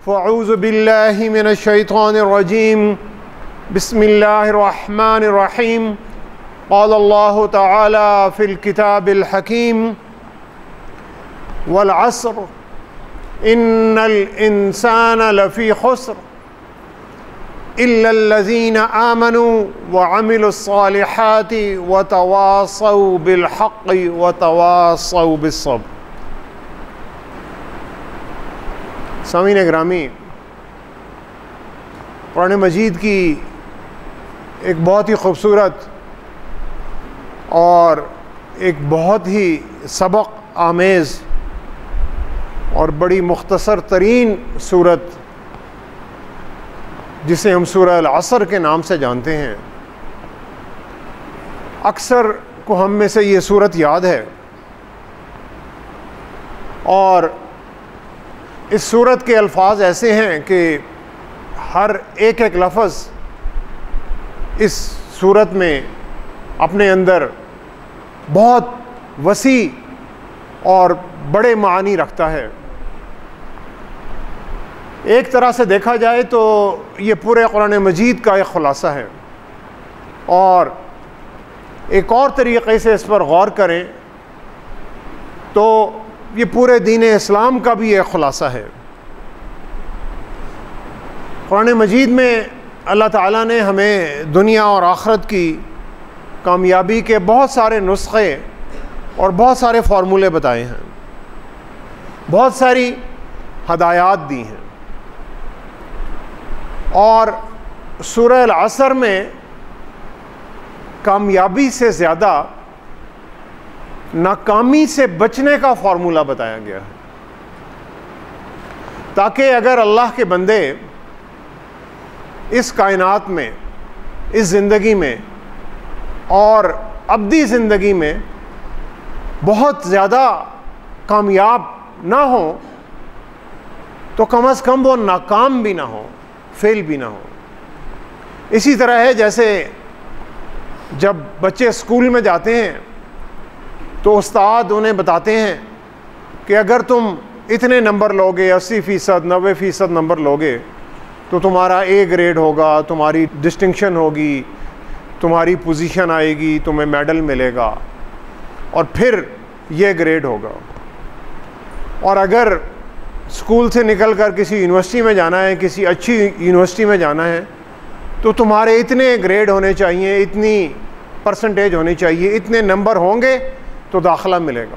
فاعوذ باللہ من الشیطان الرجیم بسم اللہ الرحمن الرحیم قال اللہ تعالی فی الکتاب الحکیم والعصر ان الانسان لفی خسر الا الذین آمنوا وعملوا الصالحات وتواصوا بالحق وتواصوا بالصبر۔ سامعین گرامی، قرآن مجید کی ایک بہت ہی خوبصورت اور ایک بہت ہی سبق آمیز اور بڑی مختصر ترین سورت جسے ہم سورہ العصر کے نام سے جانتے ہیں، اکثر کو ہم میں سے یہ سورت یاد ہے، اور اس سورت کے الفاظ ایسے ہیں کہ ہر ایک لفظ اس سورت میں اپنے اندر بہت وسیع اور بڑے معانی رکھتا ہے۔ ایک طرح سے دیکھا جائے تو یہ پورے قرآن مجید کا ایک خلاصہ ہے، اور ایک اور طریقے سے اس پر غور کریں تو یہ پورے دین اسلام کا بھی ایک خلاصہ ہے۔ قرآن مجید میں اللہ تعالیٰ نے ہمیں دنیا اور آخرت کی کامیابی کے بہت سارے نسخے اور بہت سارے فارمولے بتائے ہیں، بہت ساری ہدایات دی ہیں، اور سورہ العصر میں کامیابی سے زیادہ ناکامی سے بچنے کا فارمولہ بتایا گیا ہے، تاکہ اگر اللہ کے بندے اس کائنات میں، اس زندگی میں اور ابدی زندگی میں بہت زیادہ کامیاب نہ ہوں تو کم از کم وہ ناکام بھی نہ ہو، فیل بھی نہ ہو۔ اسی طرح ہے جیسے جب بچے اسکول میں جاتے ہیں تو استاد انہیں بتاتے ہیں کہ اگر تم اتنے نمبر لوگے، 80%، 90% نمبر لوگے تو تمہارا اے گریڈ ہوگا، تمہاری ڈسٹنکشن ہوگی، تمہاری پوزیشن آئے گی، تمہیں میڈل ملے گا، اور پھر یہ گریڈ ہوگا۔ اور اگر اسکول سے نکل کر کسی یونیورسٹی میں جانا ہے، کسی اچھی یونیورسٹی میں جانا ہے تو تمہارے اتنے گریڈ ہونے چاہیے، اتنی پرسنٹیج ہونی چاہیے، اتنے نمبر ہوں گے تو داخلہ ملے گا۔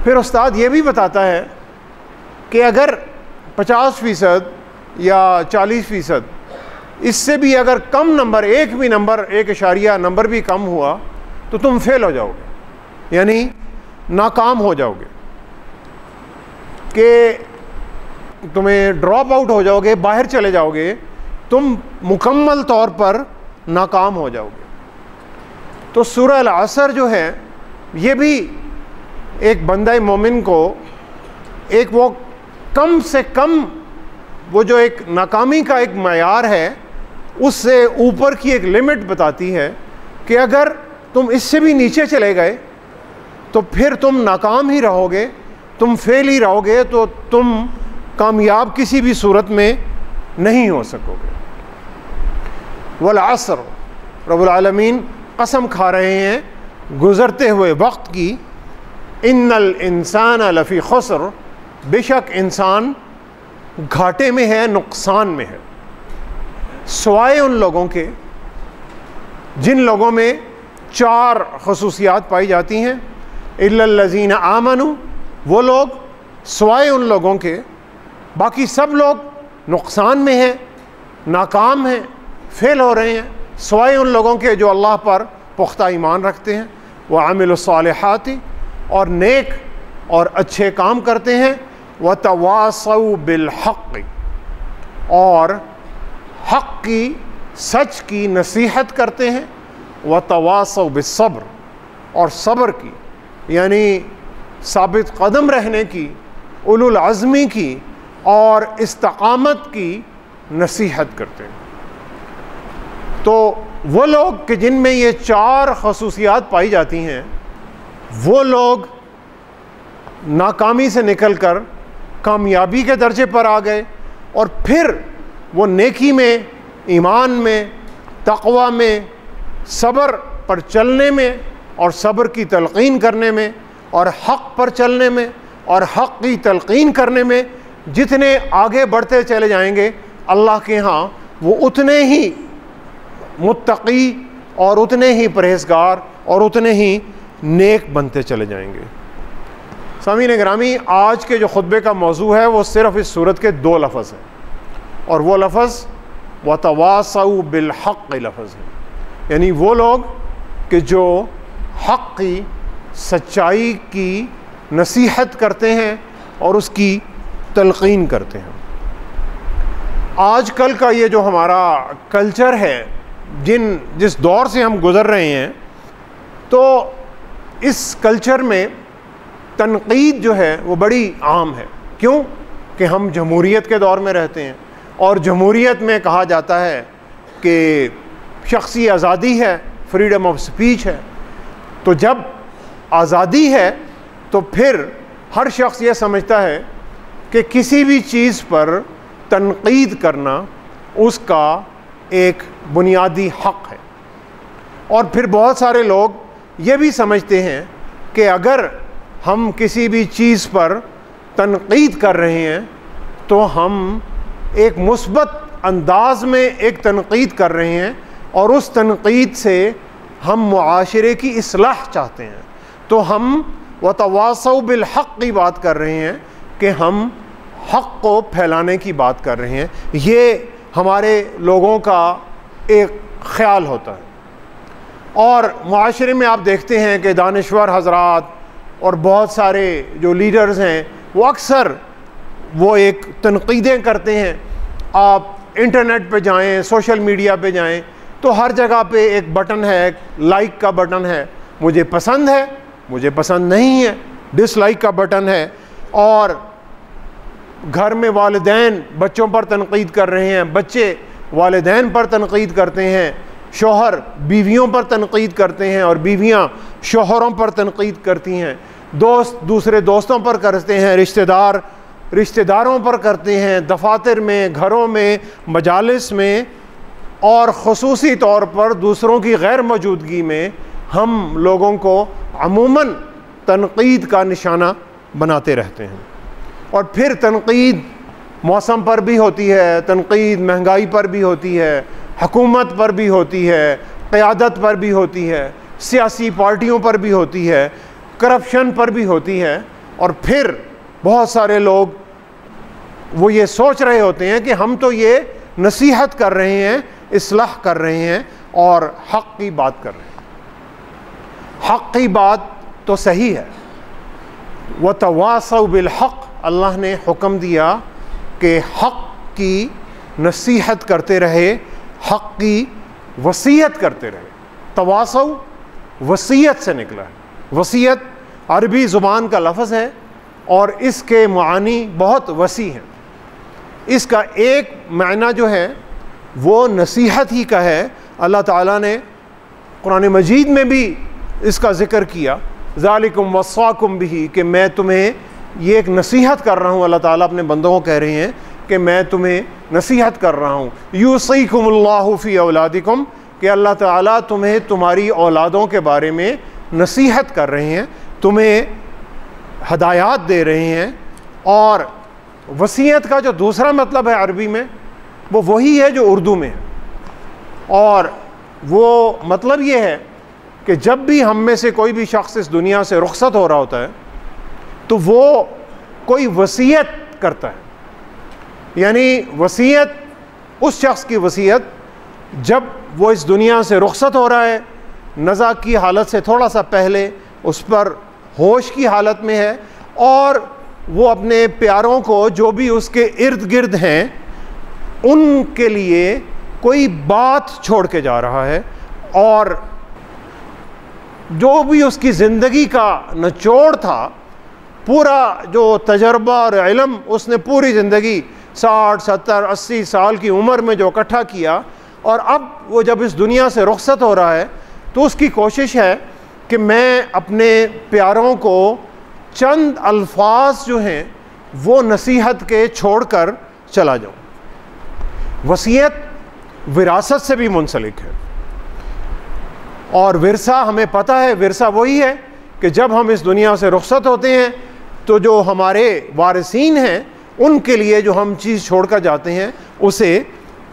پھر استاد یہ بھی بتاتا ہے کہ اگر 50% یا 40% اس سے بھی اگر کم نمبر، ایک بھی نمبر، 1 نمبر بھی کم ہوا تو تم فیل ہو جاؤ گے، یعنی ناکام ہو جاؤ گے، کہ تمہیں ڈراپ آؤٹ ہو جاؤ گے، باہر چلے جاؤ گے، تم مکمل طور پر ناکام ہو جاؤ گے۔ تو سورہ العصر جو ہے یہ بھی ایک بندہ مومن کو ایک وہ کم سے کم، وہ جو ایک ناکامی کا ایک معیار ہے، اس سے اوپر کی ایک لمٹ بتاتی ہے کہ اگر تم اس سے بھی نیچے چلے گئے تو پھر تم ناکام ہی رہو گے، تم فیل ہی رہو گے، تو تم کامیاب کسی بھی صورت میں نہیں ہو سکو گے۔ والعصر، رب العالمین قسم کھا رہے ہیں گزرتے ہوئے وقت کی، ان الانسان لفی خسر، بے شک انسان گھاٹے میں ہے، نقصان میں ہے، سوائے ان لوگوں کے جن لوگوں میں 4 خصوصیات پائی جاتی ہیں۔ الا الذین آمنوا، وہ لوگ سوائے ان لوگوں کے، باقی سب لوگ نقصان میں ہیں، ناکام ہیں، فیل ہو رہے ہیں، سوائے ان لوگوں کے جو اللہ پر پختہ ایمان رکھتے ہیں، وعملوا الصالحات، اور نیک اور اچھے کام کرتے ہیں، وتواصوا بالحق، اور حق کی، سچ کی نصیحت کرتے ہیں، وتواصوا بالصبر، اور صبر کی، یعنی ثابت قدم رہنے کی، اولو العزمی کی اور استقامت کی نصیحت کرتے ہیں۔ تو وہ لوگ کہ جن میں یہ 4 خصوصیات پائی جاتی ہیں، وہ لوگ ناکامی سے نکل کر کامیابی کے درجے پر آ گئے، اور پھر وہ نیکی میں، ایمان میں، تقوی میں، صبر پر چلنے میں اور صبر کی تلقین کرنے میں اور حق پر چلنے میں اور حق کی تلقین کرنے میں جتنے آگے بڑھتے چلے جائیں گے، اللہ کے ہاں وہ اتنے ہی متقی اور اتنے ہی پرہیزگار اور اتنے ہی نیک بنتے چلے جائیں گے۔ سامعین گرامی، آج کے جو خطبے کا موضوع ہے وہ صرف اس سورت کے 2 لفظ ہیں، اور وہ لفظ وَتَوَاصَوْا بِالْحَقِّ لفظ ہے، یعنی وہ لوگ کہ جو حق کی، سچائی کی نصیحت کرتے ہیں اور اس کی تلقین کرتے ہیں۔ آج کل کا یہ جو ہمارا کلچر ہے، جس دور سے ہم گزر رہے ہیں، تو اس کلچر میں تنقید جو ہے وہ بڑی عام ہے۔ کیوں؟ کہ ہم جمہوریت کے دور میں رہتے ہیں، اور جمہوریت میں کہا جاتا ہے کہ شخصی آزادی ہے، فریڈم آف سپیچ ہے۔ تو جب آزادی ہے تو پھر ہر شخص یہ سمجھتا ہے کہ کسی بھی چیز پر تنقید کرنا اس کا ایک بنیادی حق ہے، اور پھر بہت سارے لوگ یہ بھی سمجھتے ہیں کہ اگر ہم کسی بھی چیز پر تنقید کر رہے ہیں تو ہم ایک مثبت انداز میں ایک تنقید کر رہے ہیں، اور اس تنقید سے ہم معاشرے کی اصلاح چاہتے ہیں، تو ہم وَتَوَاصَوْا بِالْحَقِّ کی بات کر رہے ہیں کہ ہم حق کو پھیلانے کی بات کر رہے ہیں۔ یہ ہمارے لوگوں کا ایک خیال ہوتا ہے، اور معاشرے میں آپ دیکھتے ہیں کہ دانشور حضرات اور بہت سارے جو لیڈرز ہیں وہ اکثر وہ ایک تنقیدیں کرتے ہیں۔ آپ انٹرنیٹ پہ جائیں، سوشل میڈیا پہ جائیں، تو ہر جگہ پہ ایک بٹن ہے، ایک لائک کا بٹن ہے، مجھے پسند ہے، مجھے پسند نہیں ہے، ڈس لائک کا بٹن ہے، اور گھر میں والدین بچوں پر تنقید کر رہے ہیں، بچے والدین پر تنقید کرتے ہیں، شوہر بیویوں پر تنقید کرتے ہیں اور بیویاں شوہروں پر تنقید کرتی ہیں، دوست دوسرے دوستوں پر کرتے ہیں، رشتہ داروں پر کرتے ہیں، دفاتر میں، گھروں میں، مجالس میں، اور خصوصی طور پر دوسروں کی غیر موجودگی میں ہم لوگوں کو عموماً تنقید کا نشانہ بناتے رہتے ہیں۔ اور پھر تنقید موسم پر بھی ہوتی ہے، تنقید مہنگائی پر بھی ہوتی ہے، حکومت پر بھی ہوتی ہے، قیادت پر بھی ہوتی ہے، سیاسی پارٹیوں پر بھی ہوتی ہے، کرپشن پر بھی ہوتی ہے، اور پھر بہت سارے لوگ وہ یہ سوچ رہے ہوتے ہیں کہ ہم تو یہ نصیحت کر رہے ہیں، اصلاح کر رہے ہیں اور حق کی بات کر رہے ہیں۔ حق کی بات تو صحیح ہے، وَتَوَاصَوْا بِالْحَقِّ، اللہ نے حکم دیا کہ حق کی نصیحت کرتے رہے، حق کی وصیت کرتے رہے۔ تواصو وصیت سے نکلا ہے، وصیت عربی زبان کا لفظ ہے اور اس کے معانی بہت وسیع ہیں۔ اس کا ایک معنی جو ہے وہ نصیحت ہی کا ہے۔ اللہ تعالیٰ نے قرآن مجید میں بھی اس کا ذکر کیا، ذالکم وصاکم بہ، کہ میں تمہیں یہ ایک نصیحت کر رہا ہوں۔ اللہ تعالیٰ اپنے بندوں کو کہہ رہے ہیں کہ میں تمہیں نصیحت کر رہا ہوں۔ یوصیکم اللہ فی اولادکم، کہ اللہ تعالیٰ تمہیں تمہاری اولادوں کے بارے میں نصیحت کر رہے ہیں، تمہیں ہدایات دے رہے ہیں۔ اور وصیت کا جو دوسرا مطلب ہے عربی میں وہ وہی ہے جو اردو میں ہے، اور وہ مطلب یہ ہے کہ جب بھی ہم میں سے کوئی بھی شخص اس دنیا سے رخصت ہو رہا ہوتا ہے تو وہ کوئی وصیت کرتا ہے، یعنی وصیت اس شخص کی وصیت جب وہ اس دنیا سے رخصت ہو رہا ہے، نزع کی حالت سے تھوڑا سا پہلے اس پر ہوش کی حالت میں ہے، اور وہ اپنے پیاروں کو جو بھی اس کے ارد گرد ہیں ان کے لیے کوئی بات چھوڑ کے جا رہا ہے، اور جو بھی اس کی زندگی کا نچوڑ تھا، پورا جو تجربہ اور علم اس نے پوری زندگی 60 70 80 سال کی عمر میں جو اکٹھا کیا، اور اب وہ جب اس دنیا سے رخصت ہو رہا ہے تو اس کی کوشش ہے کہ میں اپنے پیاروں کو چند الفاظ جو ہیں وہ نصیحت کے چھوڑ کر چلا جاؤں۔ وصیت وراثت سے بھی منسلک ہے، اور ورثہ ہمیں پتہ ہے، ورثہ وہی ہے کہ جب ہم اس دنیا سے رخصت ہوتے ہیں تو جو ہمارے وارثین ہیں ان کے لیے جو ہم چیز چھوڑ کر جاتے ہیں اسے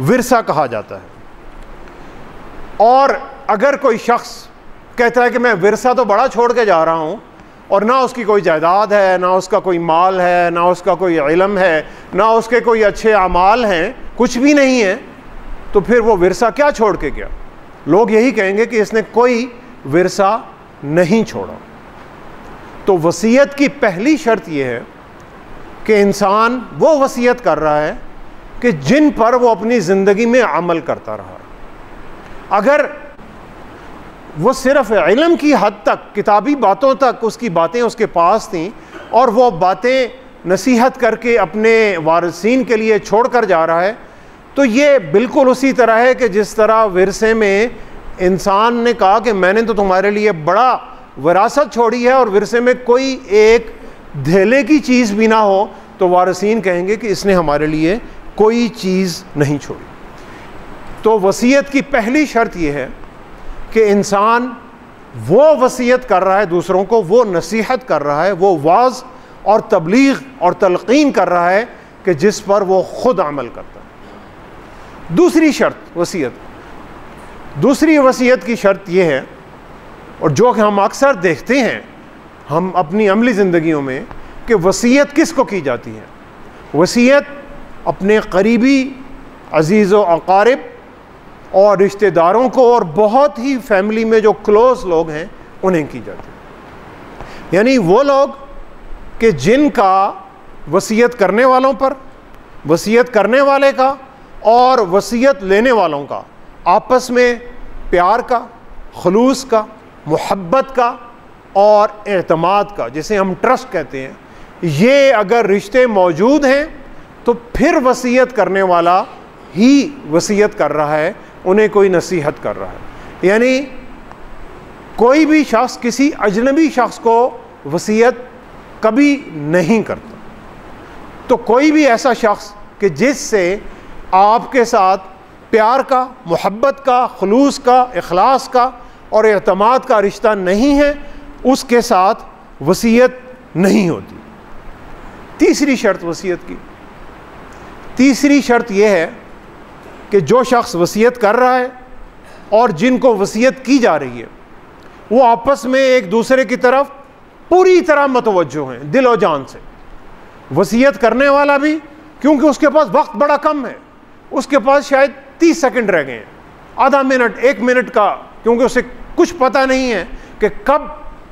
ورثہ کہا جاتا ہے۔ اور اگر کوئی شخص کہتا ہے کہ میں ورثہ تو بڑا چھوڑ کے جا رہا ہوں، اور نہ اس کی کوئی جائیداد ہے، نہ اس کا کوئی مال ہے، نہ اس کا کوئی علم ہے، نہ اس کے کوئی اچھے اعمال ہیں، کچھ بھی نہیں ہے، تو پھر وہ ورثہ کیا چھوڑ کے گیا؟ لوگ یہی کہیں گے کہ اس نے کوئی ورثہ نہیں چھوڑا۔ تو وصیت کی پہلی شرط یہ ہے کہ انسان وہ وصیت کر رہا ہے کہ جن پر وہ اپنی زندگی میں عمل کرتا رہا۔ اگر وہ صرف علم کی حد تک، کتابی باتوں تک اس کی باتیں اس کے پاس تھیں، اور وہ باتیں نصیحت کر کے اپنے وارثین کے لیے چھوڑ کر جا رہا ہے، تو یہ بالکل اسی طرح ہے کہ جس طرح ورثے میں انسان نے کہا کہ میں نے تو تمہارے لیے بڑا وراثت چھوڑی ہے، اور ورثے میں کوئی ایک دھیلے کی چیز بھی نہ ہو، تو وارثین کہیں گے کہ اس نے ہمارے لیے کوئی چیز نہیں چھوڑی۔ تو وصیت کی پہلی شرط یہ ہے کہ انسان وہ وصیت کر رہا ہے دوسروں کو، وہ نصیحت کر رہا ہے، وہ واعظ اور تبلیغ اور تلقین کر رہا ہے کہ جس پر وہ خود عمل کرتا ہے۔ دوسری شرط دوسری وصیت کی شرط یہ ہے، اور جو کہ ہم اکثر دیکھتے ہیں ہم اپنی عملی زندگیوں میں، کہ وصیت کس کو کی جاتی ہے؟ وصیت اپنے قریبی عزیز و اقارب اور رشتہ داروں کو، اور بہت ہی فیملی میں جو کلوز لوگ ہیں انہیں کی جاتی ہے۔ یعنی وہ لوگ کہ جن کا وصیت کرنے والوں پر، وصیت کرنے والے کا اور وصیت لینے والوں کا آپس میں پیار کا، خلوص کا، محبت کا اور اعتماد کا، جسے ہم ٹرسٹ کہتے ہیں، یہ اگر رشتے موجود ہیں تو پھر وصیت کرنے والا ہی وصیت کر رہا ہے، انہیں کوئی نصیحت کر رہا ہے۔ یعنی کوئی بھی شخص کسی اجنبی شخص کو وصیت کبھی نہیں کرتا۔ تو کوئی بھی ایسا شخص کہ جس سے آپ کے ساتھ پیار کا، محبت کا، خلوص کا، اخلاص کا اور اعتماد کا رشتہ نہیں ہے، اس کے ساتھ وصیت نہیں ہوتی۔ تیسری شرط وصیت کی، تیسری شرط یہ ہے کہ جو شخص وصیت کر رہا ہے اور جن کو وصیت کی جا رہی ہے وہ آپس میں ایک دوسرے کی طرف پوری طرح متوجہ ہیں، دل و جان سے۔ وصیت کرنے والا بھی، کیونکہ اس کے پاس وقت بڑا کم ہے، اس کے پاس شاید 30 سیکنڈ رہ گئے ہیں، آدھا منٹ، 1 منٹ کا، کیونکہ اسے کچھ پتہ نہیں ہے کہ کب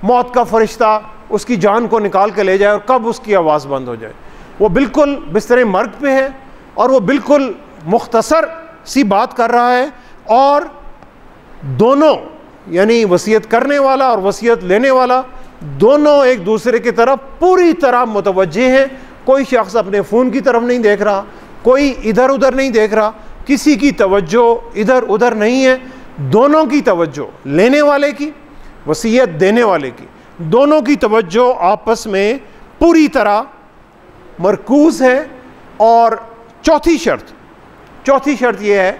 موت کا فرشتہ اس کی جان کو نکال کے لے جائے اور کب اس کی آواز بند ہو جائے۔ وہ بالکل بستر مرگ پہ ہے، اور وہ بالکل مختصر سی بات کر رہا ہے، اور دونوں یعنی وصیت کرنے والا اور وصیت لینے والا دونوں ایک دوسرے کی طرف پوری طرح متوجہ ہیں۔ کوئی شخص اپنے فون کی طرف نہیں دیکھ رہا، کوئی ادھر ادھر نہیں دیکھ رہا، کسی کی توجہ ادھر ادھر نہیں ہے، دونوں کی توجہ، لینے والے کی، وصیت دینے والے کی، دونوں کی توجہ آپس میں پوری طرح مرکوز ہے۔ اور چوتھی شرط یہ ہے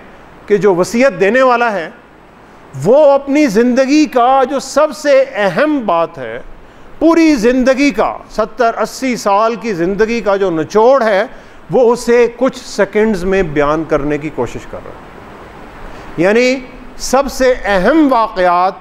کہ جو وصیت دینے والا ہے وہ اپنی زندگی کا جو سب سے اہم بات ہے، پوری زندگی کا 70-80 سال کی زندگی کا جو نچوڑ ہے، وہ اسے کچھ سیکنڈز میں بیان کرنے کی کوشش کر رہا ہے۔ یعنی سب سے اہم واقعات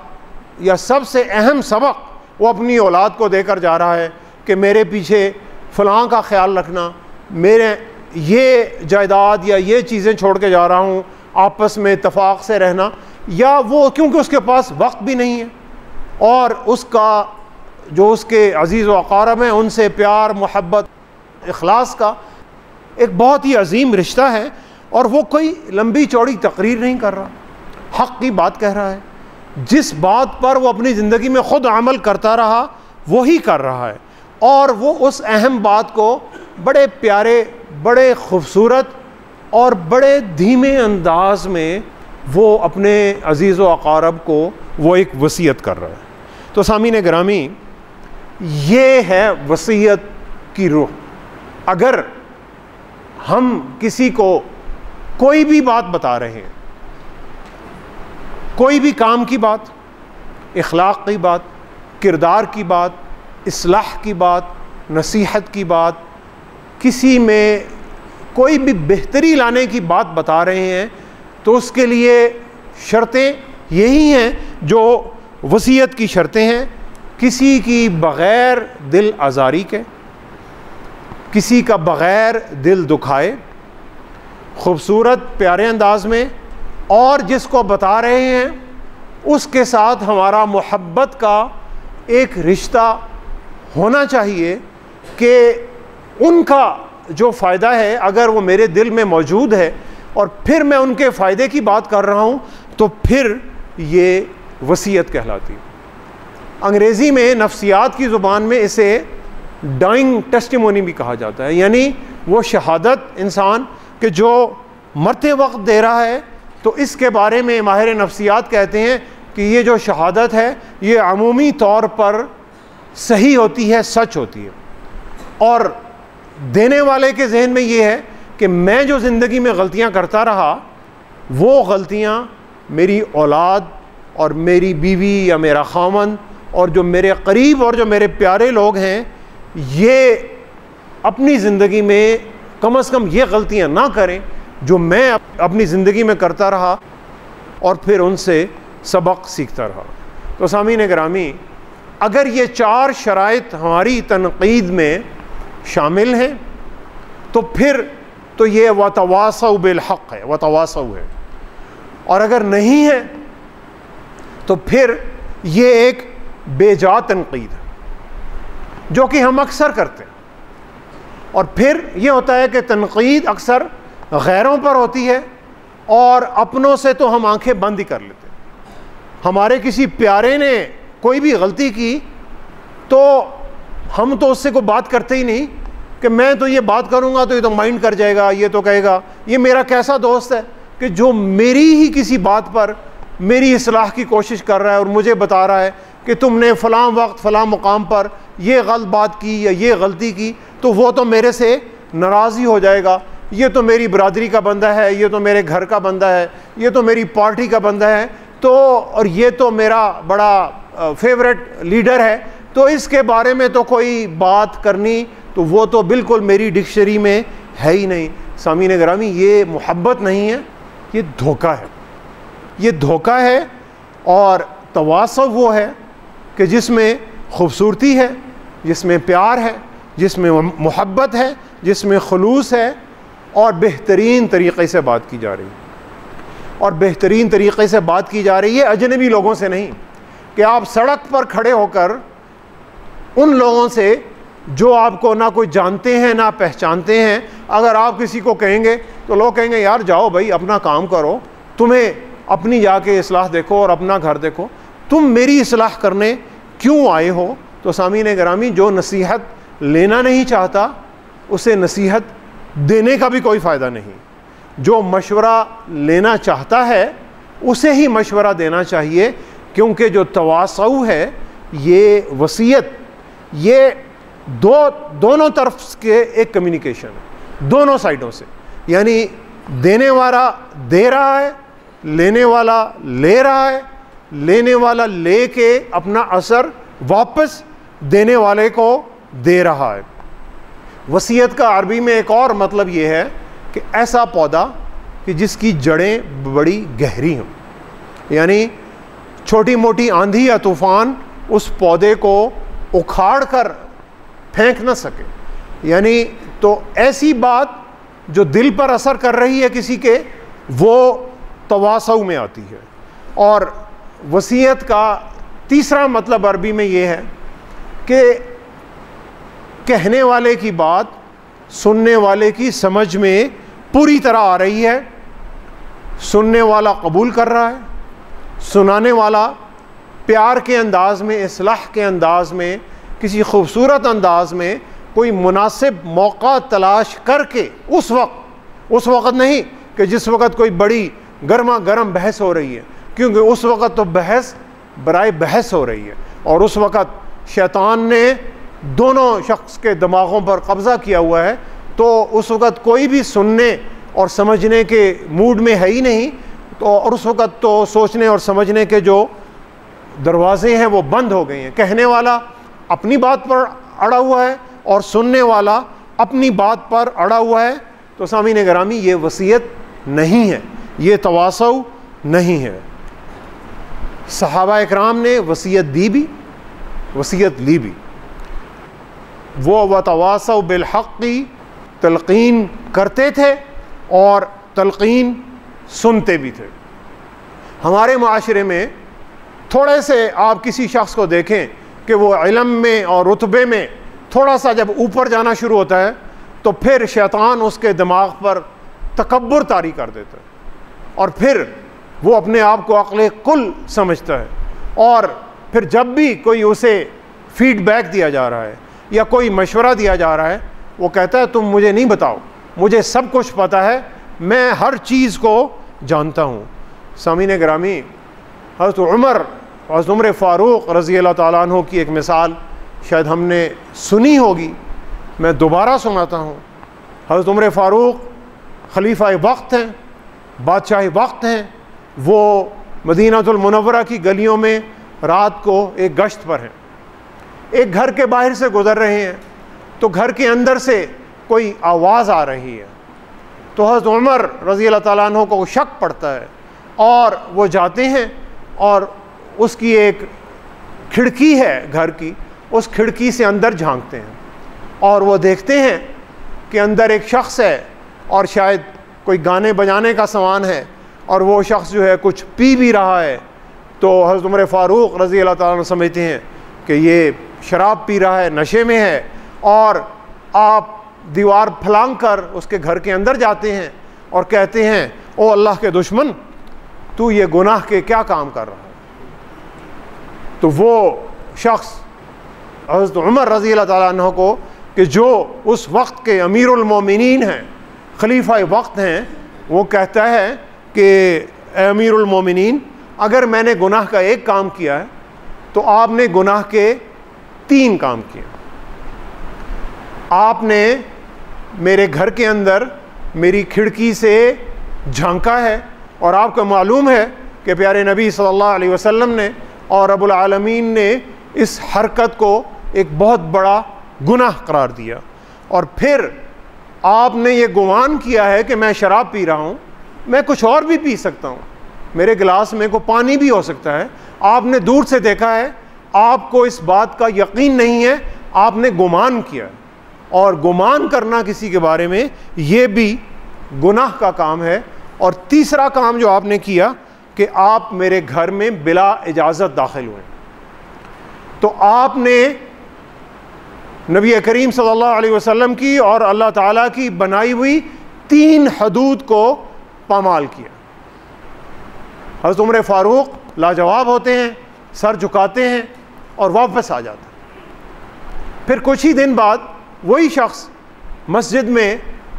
یا سب سے اہم سبق وہ اپنی اولاد کو دے کر جا رہا ہے کہ میرے پیچھے فلاں کا خیال رکھنا، میرے یہ جائیداد یا یہ چیزیں چھوڑ کے جا رہا ہوں، آپس میں اتفاق سے رہنا، یا وہ کیونکہ اس کے پاس وقت بھی نہیں ہے، اور اس کا جو اس کے عزیز و اقارب ہیں ان سے پیار، محبت، اخلاص کا ایک بہت ہی عظیم رشتہ ہے، اور وہ کوئی لمبی چوڑی تقریر نہیں کر رہا، حق کی بات کہہ رہا ہے۔ جس بات پر وہ اپنی زندگی میں خود عمل کرتا رہا وہی کر رہا ہے، اور وہ اس اہم بات کو بڑے پیارے، بڑے خوبصورت اور بڑے دھیمے انداز میں وہ اپنے عزیز و اقارب کو وہ ایک وصیت کر رہا ہے۔ تو سامعین گرامی، یہ ہے وصیت کی روح، اگر ہم کسی کو کوئی بھی بات بتا رہے ہیں، کوئی بھی کام کی بات، اخلاق کی بات، کردار کی بات، اصلاح کی بات، نصیحت کی بات، کسی میں کوئی بھی بہتری لانے کی بات بتا رہے ہیں، تو اس کے لیے شرطیں یہی ہیں جو وصیت کی شرطیں ہیں. کسی کی بغیر دل آزاری کے، کسی کا بغیر دل دکھائے، خوبصورت پیارے انداز میں، اور جس کو بتا رہے ہیں اس کے ساتھ ہمارا محبت کا ایک رشتہ ہونا چاہیے کہ ان کا جو فائدہ ہے اگر وہ میرے دل میں موجود ہے اور پھر میں ان کے فائدے کی بات کر رہا ہوں تو پھر یہ وصیت کہلاتی. انگریزی میں نفسیات کی زبان میں اسے ڈائنگ ٹیسٹیمونی بھی کہا جاتا ہے، یعنی وہ شہادت انسان کہ جو مرتے وقت دے رہا ہے. تو اس کے بارے میں ماہر نفسیات کہتے ہیں کہ یہ جو شہادت ہے یہ عمومی طور پر صحیح ہوتی ہے، سچ ہوتی ہے، اور دینے والے کے ذہن میں یہ ہے کہ میں جو زندگی میں غلطیاں کرتا رہا وہ غلطیاں میری اولاد اور میری بیوی یا میرا خاوند اور جو میرے قریب اور جو میرے پیارے لوگ ہیں یہ اپنی زندگی میں کم از کم یہ غلطیاں نہ کریں جو میں اپنی زندگی میں کرتا رہا اور پھر ان سے سبق سیکھتا رہا. تو سامعین گرامی، اگر یہ 4 شرائط ہماری تنقید میں شامل ہیں تو پھر تو یہ وتواصوا بالحق ہے، وتواصوا ہے، اور اگر نہیں ہے تو پھر یہ ایک بے جا تنقید ہے جو کہ ہم اکثر کرتے ہیں. اور پھر یہ ہوتا ہے کہ تنقید اکثر غیروں پر ہوتی ہے اور اپنوں سے تو ہم آنکھیں بند ہی کر لیتے ہیں. ہمارے کسی پیارے نے کوئی بھی غلطی کی تو ہم تو اس سے کوئی بات کرتے ہی نہیں کہ میں تو یہ بات کروں گا تو یہ تو مائنڈ کر جائے گا، یہ تو کہے گا یہ میرا کیسا دوست ہے کہ جو میری ہی کسی بات پر میری اصلاح کی کوشش کر رہا ہے اور مجھے بتا رہا ہے کہ تم نے فلاں وقت فلاں مقام پر یہ غلط بات کی یا یہ غلطی کی تو وہ تو میرے سے ناراض ہی ہو جائے گا، یہ تو میری برادری کا بندہ ہے، یہ تو میرے گھر کا بندہ ہے، یہ تو میری پارٹی کا بندہ ہے، تو اور یہ تو میرا بڑا فیورٹ لیڈر ہے، تو اس کے بارے میں تو کوئی بات کرنی تو وہ تو بالکل میری ڈکشنری میں ہے ہی نہیں. سامعین گرامی، یہ محبت نہیں ہے، یہ دھوکہ ہے، یہ دھوکہ ہے. اور تواصع وہ ہے کہ جس میں خوبصورتی ہے، جس میں پیار ہے، جس میں محبت ہے، جس میں خلوص ہے اور بہترین طریقے سے بات کی جا رہی ہے. اور بہترین طریقے سے بات کی جا رہی ہے اجنبی لوگوں سے نہیں کہ آپ سڑک پر کھڑے ہو کر ان لوگوں سے جو آپ کو نہ کوئی جانتے ہیں نہ پہچانتے ہیں اگر آپ کسی کو کہیں گے تو لوگ کہیں گے یار جاؤ بھائی اپنا کام کرو، تمہیں اپنی جا کے اصلاح دیکھو اور اپنا گھر دیکھو، تم میری اصلاح کرنے کیوں آئے ہو. تو سامعین گرامی، جو نصیحت لینا نہیں چاہتا اسے نصیحت دینے کا بھی کوئی فائدہ نہیں. جو مشورہ لینا چاہتا ہے اسے ہی مشورہ دینا چاہیے، کیونکہ جو تواصع ہے یہ وصیت، یہ دونوں طرف کے ایک کمیونیکیشن ہے، دونوں سائڈوں سے. یعنی دینے والا دے رہا ہے، لینے والا لے رہا ہے، لینے والا لے کے اپنا اثر واپس دینے والے کو دے رہا ہے. وصیت کا عربی میں ایک اور مطلب یہ ہے کہ ایسا پودا کہ جس کی جڑیں بڑی گہری ہوں، یعنی چھوٹی موٹی آندھی یا طوفان اس پودے کو اکھاڑ کر پھینک نہ سکے. یعنی تو ایسی بات جو دل پر اثر کر رہی ہے کسی کے، وہ تواصع میں آتی ہے. اور وصیت کا تیسرا مطلب عربی میں یہ ہے کہ کہنے والے کی بات سننے والے کی سمجھ میں پوری طرح آ رہی ہے، سننے والا قبول کر رہا ہے، سنانے والا پیار کے انداز میں، اصلاح کے انداز میں، کسی خوبصورت انداز میں کوئی مناسب موقع تلاش کر کے اس وقت نہیں کہ جس وقت کوئی بڑی گرما گرم بحث ہو رہی ہے، کیونکہ اس وقت تو بحث برائے بحث ہو رہی ہے اور اس وقت شیطان نے دونوں شخص کے دماغوں پر قبضہ کیا ہوا ہے، تو اس وقت کوئی بھی سننے اور سمجھنے کے موڈ میں ہے ہی نہیں، تو اور اس وقت تو سوچنے اور سمجھنے کے جو دروازے ہیں وہ بند ہو گئے ہیں۔ کہنے والا اپنی بات پر اڑا ہوا ہے اور سننے والا اپنی بات پر اڑا ہوا ہے۔ تو سامعین گرامی، یہ وصیت نہیں ہے، یہ تواصو نہیں ہے۔ صحابہ اکرام نے وصیت دی بھی، وصیت لی بھی۔ وہ وتواصوا بالحق تلقین کرتے تھے اور تلقین سنتے بھی تھے۔ ہمارے معاشرے میں تھوڑے سے آپ کسی شخص کو دیکھیں کہ وہ علم میں اور رتبے میں تھوڑا سا جب اوپر جانا شروع ہوتا ہے تو پھر شیطان اس کے دماغ پر تکبر طاری کر دیتا ہے، اور پھر وہ اپنے آپ کو عقل کل سمجھتا ہے، اور پھر جب بھی کوئی اسے فیڈ بیک دیا جا رہا ہے یا کوئی مشورہ دیا جا رہا ہے، وہ کہتا ہے تم مجھے نہیں بتاؤ، مجھے سب کچھ پتہ ہے، میں ہر چیز کو جانتا ہوں۔ سامعین گرامی، حضرت عمر فاروق رضی اللہ تعالیٰ عنہ کی ایک مثال شاید ہم نے سنی ہوگی، میں دوبارہ سناتا ہوں۔ حضرت عمر فاروق خلیفہ وقت ہیں، بادشاہ وقت ہیں، وہ مدینہ المنورہ کی گلیوں میں رات کو ایک گشت پر ہیں، ایک گھر کے باہر سے گزر رہے ہیں تو گھر کے اندر سے کوئی آواز آ رہی ہے، تو حضرت عمر رضی اللہ تعالیٰ عنہ کو شک پڑتا ہے اور وہ جاتے ہیں اور اس کی ایک کھڑکی ہے گھر کی، اس کھڑکی سے اندر جھانکتے ہیں اور وہ دیکھتے ہیں کہ اندر ایک شخص ہے اور شاید کوئی گانے بجانے کا سامان ہے، اور وہ شخص جو ہے کچھ پی بھی رہا ہے۔ تو حضرت عمر فاروق رضی اللہ تعالیٰ عنہ سمجھتے ہیں کہ یہ شراب پی رہا ہے، نشے میں ہے، اور آپ دیوار پھلانگ کر اس کے گھر کے اندر جاتے ہیں اور کہتے ہیں او اللہ کے دشمن، تو یہ گناہ کے کیا کام کر رہا ہے؟ تو وہ شخص حضرت عمر رضی اللہ تعالیٰ عنہ کو، کہ جو اس وقت کے امیر المومنین ہیں، خلیفہ وقت ہیں، وہ کہتا ہے کہ اے امیر المومنین، اگر میں نے گناہ کا ایک کام کیا ہے تو آپ نے گناہ کے 3 کام کیے۔ آپ نے میرے گھر کے اندر میری کھڑکی سے جھانکا ہے، اور آپ کو معلوم ہے کہ پیارے نبی صلی اللہ علیہ وسلم نے اور رب العالمین نے اس حرکت کو ایک بہت بڑا گناہ قرار دیا، اور پھر آپ نے یہ گمان کیا ہے کہ میں شراب پی رہا ہوں، میں کچھ اور بھی پی سکتا ہوں، میرے گلاس میں کوئی پانی بھی ہو سکتا ہے، آپ نے دور سے دیکھا ہے، آپ کو اس بات کا یقین نہیں ہے، آپ نے گمان کیا ہے، اور گمان کرنا کسی کے بارے میں یہ بھی گناہ کا کام ہے۔ اور تیسرا کام جو آپ نے کیا کہ آپ میرے گھر میں بلا اجازت داخل ہوئے، تو آپ نے نبی کریم صلی اللہ علیہ وسلم کی اور اللہ تعالیٰ کی بنائی ہوئی 3 حدود کو پامال کیا۔ حضرت عمر فاروق لاجواب ہوتے ہیں، سر جھکاتے ہیں اور واپس آ جاتے ہیں۔ پھر کچھ ہی دن بعد وہی شخص مسجد میں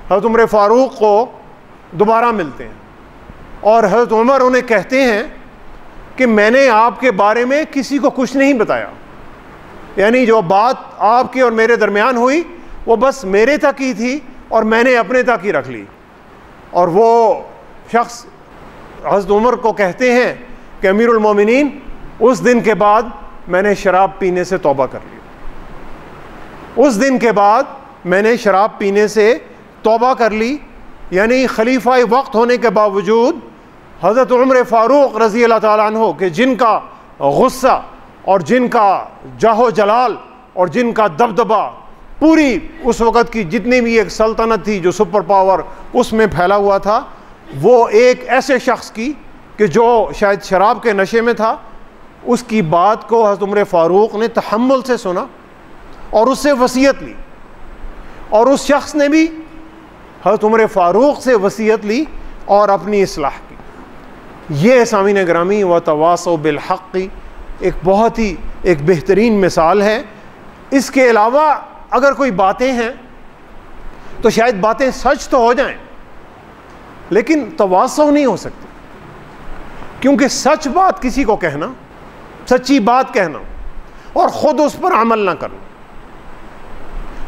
حضرت عمر فاروق کو دوبارہ ملتے ہیں، اور حضرت عمر انہیں کہتے ہیں کہ میں نے آپ کے بارے میں کسی کو کچھ نہیں بتایا، یعنی جو بات آپ کی اور میرے درمیان ہوئی وہ بس میرے تک ہی تھی اور میں نے اپنے تک ہی رکھ لی۔ اور وہ شخص حضرت عمر کو کہتے ہیں کہ امیر المومنین، اس دن کے بعد میں نے شراب پینے سے توبہ کر لی، اس دن کے بعد میں نے شراب پینے سے توبہ کر لی۔ یعنی خلیفہ وقت ہونے کے باوجود حضرت عمر فاروق رضی اللہ تعالیٰ عنہ کہ جن کا غصہ اور جن کا جاہ و جلال اور جن کا دبدبہ پوری اس وقت کی جتنی بھی ایک سلطنت تھی جو سپر پاور اس میں پھیلا ہوا تھا، وہ ایک ایسے شخص کی کہ جو شاید شراب کے نشے میں تھا، اس کی بات کو حضرت عمر فاروق نے تحمل سے سنا اور اس سے وصیت لی، اور اس شخص نے بھی حضرت عمر فاروق سے وصیت لی اور اپنی اصلاح کی۔ یہ سامعین گرامی وتواصوا بالحق ایک بہت ہی ایک بہترین مثال ہے۔ اس کے علاوہ اگر کوئی باتیں ہیں تو شاید باتیں سچ تو ہو جائیں لیکن تواصع نہیں ہو سکتی، کیونکہ سچ بات کسی کو کہنا، سچی بات کہنا اور خود اس پر عمل نہ کرنا،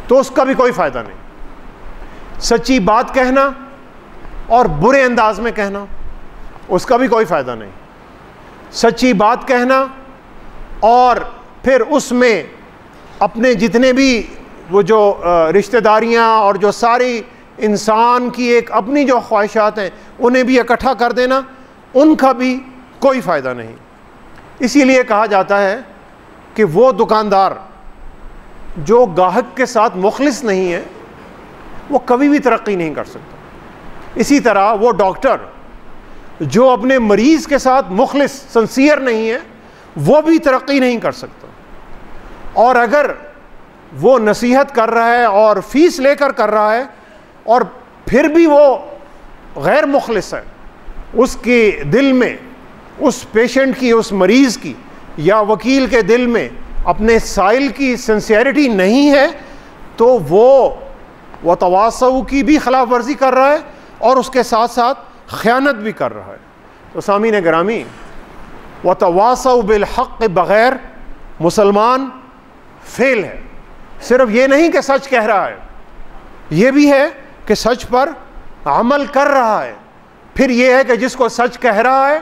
تو اس کا بھی کوئی فائدہ نہیں. سچی بات کہنا اور برے انداز میں کہنا، اس کا بھی کوئی فائدہ نہیں. سچی بات کہنا اور پھر اس میں اپنے جتنے بھی وہ جو رشتہ داریاں اور جو ساری انسان کی ایک اپنی جو خواہشات ہیں انہیں بھی اکٹھا کر دینا، ان کا بھی کوئی فائدہ نہیں. اسی لیے کہا جاتا ہے کہ وہ دکاندار جو گاہک کے ساتھ مخلص نہیں ہے وہ کبھی بھی ترقی نہیں کر سکتا. اسی طرح وہ ڈاکٹر جو اپنے مریض کے ساتھ مخلص سنسیئر نہیں ہے وہ بھی ترقی نہیں کر سکتا. اور اگر وہ نصیحت کر رہا ہے اور فیس لے کر رہا ہے اور پھر بھی وہ غیر مخلص ہے، اس کے دل میں، اس پیشنٹ کی، اس مریض کی یا وکیل کے دل میں اپنے سائل کی سنسیئرٹی نہیں ہے، تو وہ تواصو کی بھی خلاف ورزی کر رہا ہے اور اس کے ساتھ ساتھ خیانت بھی کر رہا ہے. تو سامعین گرامی، وتواصوا بالحق بغیر مسلمان فیل ہے. صرف یہ نہیں کہ سچ کہہ رہا ہے، یہ بھی ہے کہ سچ پر عمل کر رہا ہے. پھر یہ ہے کہ جس کو سچ کہہ رہا ہے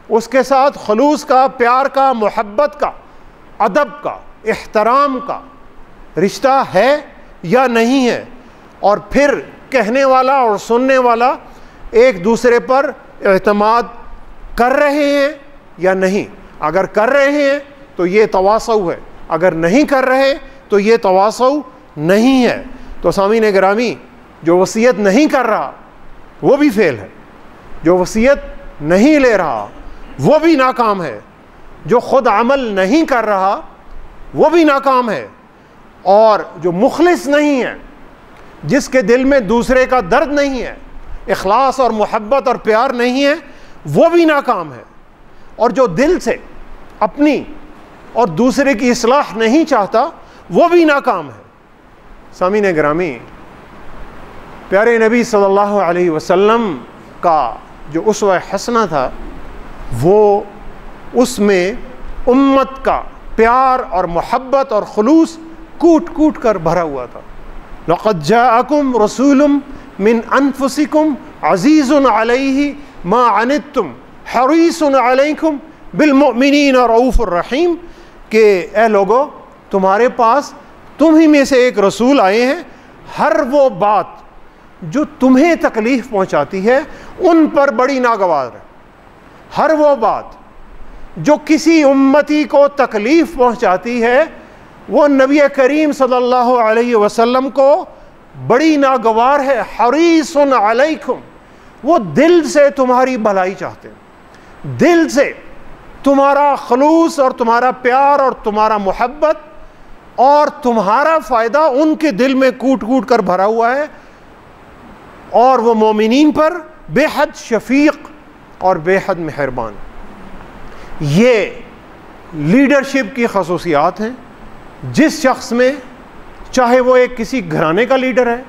اس کے ساتھ خلوص کا، پیار کا، محبت کا، ادب کا، احترام کا رشتہ ہے یا نہیں ہے. اور پھر کہنے والا اور سننے والا ایک دوسرے پر اعتماد کر رہے ہیں یا نہیں. اگر کر رہے ہیں تو یہ تواصو ہے، اگر نہیں کر رہے تو یہ تواصو نہیں ہے. تو سامعین گرامی، جو وصیت نہیں کر رہا وہ بھی فیل ہے، جو وصیت نہیں لے رہا وہ بھی ناکام ہے، جو خود عمل نہیں کر رہا وہ بھی ناکام ہے، اور جو مخلص نہیں ہے، جس کے دل میں دوسرے کا درد نہیں ہے، اخلاص اور محبت اور پیار نہیں ہے، وہ بھی ناکام ہے. اور جو دل سے اپنی اور دوسرے کی اصلاح نہیں چاہتا وہ بھی ناکام ہے. سامعین گرامی، پیارے نبی صلی اللہ علیہ وسلم کا جو اسوہ حسنہ تھا وہ اس میں امت کا پیار اور محبت اور خلوص کوٹ کوٹ کر بھرا ہوا تھا. لقد جاءکم رسول من انفسکم عزیز علیہ ما عنتم حریص علیکم بالمؤمنین رؤوف الرحیم، کہ اے لوگو تمہارے پاس تم ہی میں سے ایک رسول آئے ہیں، ہر وہ بات جو تمہیں تکلیف پہنچاتی ہے ان پر بڑی ناگوار ہے. ہر وہ بات جو کسی امتی کو تکلیف پہنچاتی ہے وہ نبی کریم صلی اللہ علیہ وسلم کو بڑی ناگوار ہے. حریص علیکم، وہ دل سے تمہاری بھلائی چاہتے ہیں، دل سے تمہارا خلوص اور تمہارا پیار اور تمہارا محبت اور تمہارا فائدہ ان کے دل میں کوٹ کوٹ کر بھرا ہوا ہے. اور وہ مومنین پر بے حد شفیق اور بے حد مہربان. یہ لیڈرشپ کی خصوصیات ہیں. جس شخص میں، چاہے وہ ایک کسی گھرانے کا لیڈر ہے،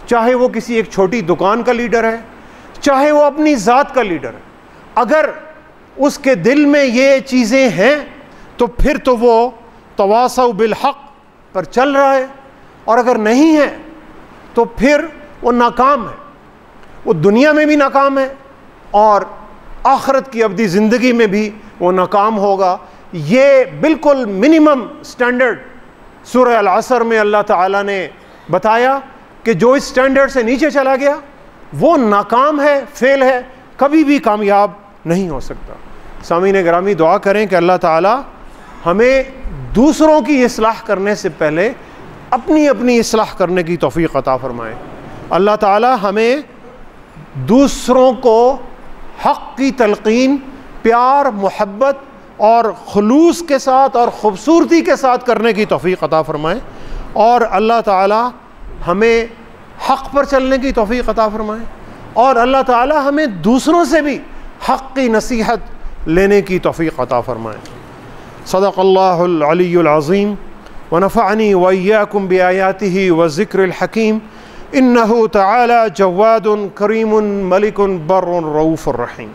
چاہے وہ کسی ایک چھوٹی دکان کا لیڈر ہے، چاہے وہ اپنی ذات کا لیڈر ہے، اگر اس کے دل میں یہ چیزیں ہیں تو پھر تو وہ تواصوا بالحق پر چل رہا ہے. اور اگر نہیں ہے تو پھر وہ ناکام ہے. وہ دنیا میں بھی ناکام ہے اور آخرت کی ابدی زندگی میں بھی وہ ناکام ہوگا. یہ بالکل منیمم سٹینڈرڈ سورہ العصر میں اللہ تعالیٰ نے بتایا کہ جو اس سٹینڈرڈ سے نیچے چلا گیا وہ ناکام ہے، فیل ہے، کبھی بھی کامیاب نہیں ہو سکتا. سامعین گرامی، دعا کریں کہ اللہ تعالیٰ ہمیں دوسروں کی اصلاح کرنے سے پہلے اپنی اپنی اصلاح کرنے کی توفیق عطا فرمائے. اللہ تعالیٰ ہمیں دوسروں کو حق کی تلقین پیار، محبت اور خلوص کے ساتھ اور خوبصورتی کے ساتھ کرنے کی توفیق عطا فرمائے، اور اللہ تعالیٰ ہمیں حق پر چلنے کی توفیق عطا فرمائے، اور اللہ تعالیٰ ہمیں دوسروں سے بھی حق کی نصیحت لینے کی توفیق عطا فرمائے. صدق اللہ العلی العظیم ونفعنی وإیاکم بآیاتہ والذکر الحکیم. انہ تعالی جواد کریم ملک بر رؤوف الرحیم.